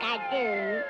I do.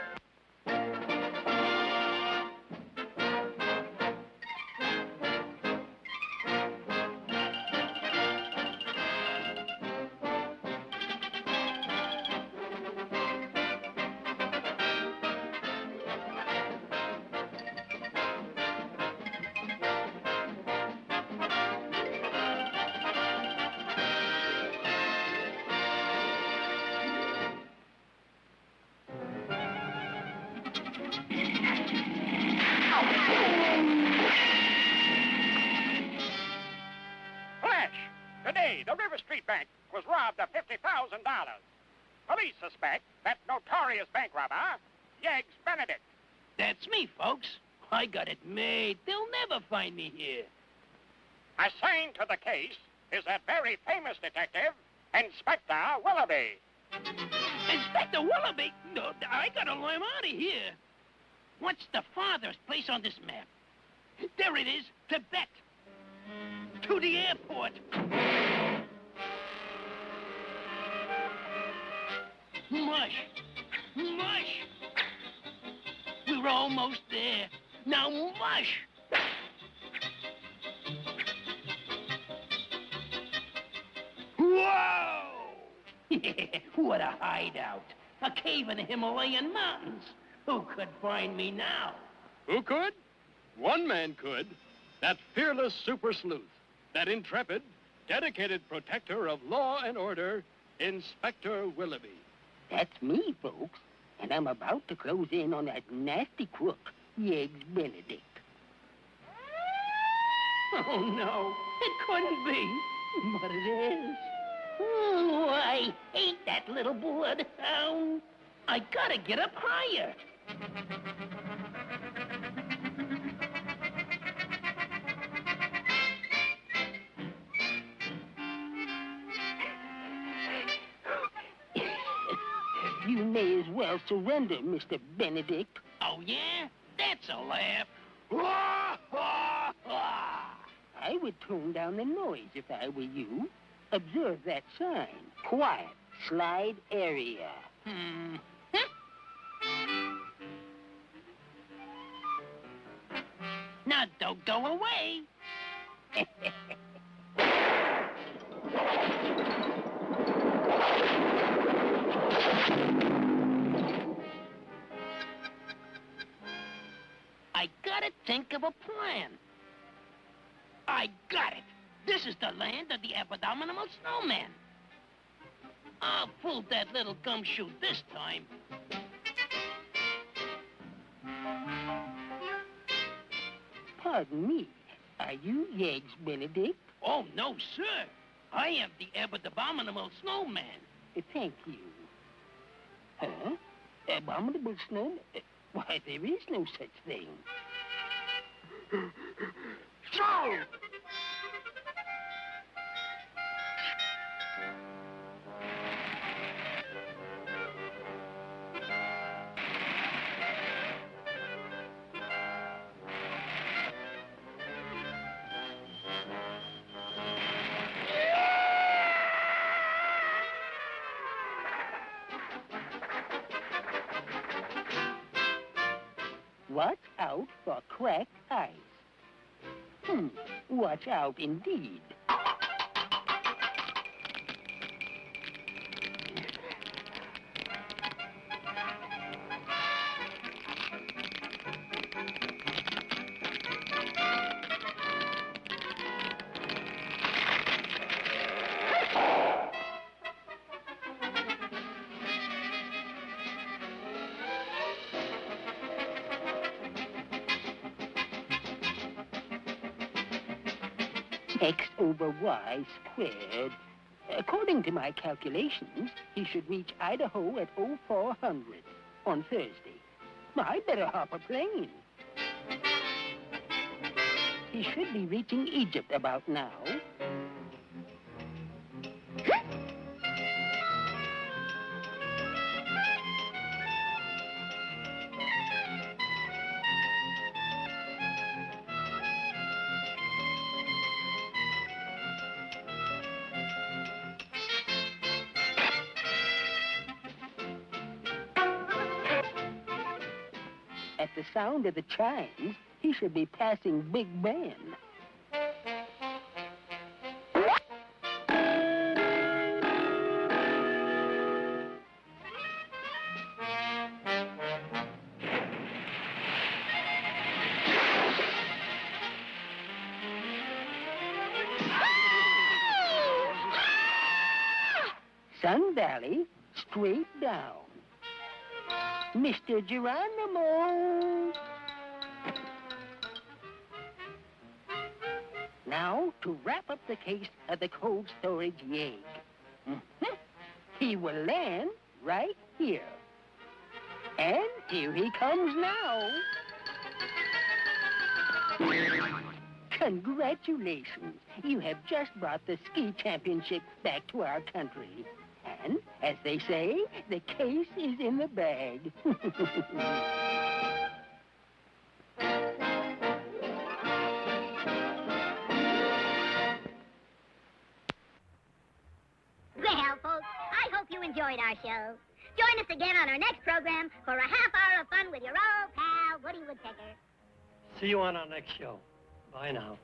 Today, the River Street Bank was robbed of $50,000. Police suspect that notorious bank robber, Yegg Benedict. That's me, folks. I got it made. They'll never find me here. Assigned to the case is that very famous detective, Inspector Willoughby. Inspector Willoughby? No, I gotta learn out of here. What's the farthest place on this map? There it is, Tibet. To the airport. Mush. Mush. We're almost there. Now mush. Whoa! What a hideout. A cave in the Himalayan mountains. Who could find me now? Who could? One man could. That fearless super sleuth. That intrepid, dedicated protector of law and order, Inspector Willoughby. That's me, folks. And I'm about to close in on that nasty crook, Yegg Benedict. Oh, no. It couldn't be. But it is. Oh, I hate that little bloodhound. I gotta get up higher. You may as well surrender, Mr. Benedict. Oh, yeah? That's a laugh. I would tone down the noise if I were you. Observe that sign. Quiet. Slide area. Now, don't go away. I gotta think of a plan. I got it. This is the land of the abominable snowman. I'll fool that little gumshoe this time. Pardon me. Are you Yegg Benedict? Oh, no, sir. I am the abominable snowman. Thank you. Huh? Abominable snowman? Why, there is no such thing. Throw! Watch out for cracked ice. Watch out indeed. X over Y squared. According to my calculations, he should reach Idaho at 0400 on Thursday. I better hop a plane. He should be reaching Egypt about now. At the sound of the chimes, he should be passing Big Ben. Sun Valley, straight down. Mr. Geronimo! Now, to wrap up the case of the cold storage Yegg. He will land right here. And here he comes now. Congratulations. You have just brought the ski championship back to our country. And, as they say, the case is in the bag. Well, folks, I hope you enjoyed our show. Join us again on our next program for a half hour of fun with your old pal, Woody Woodpecker. See you on our next show. Bye now.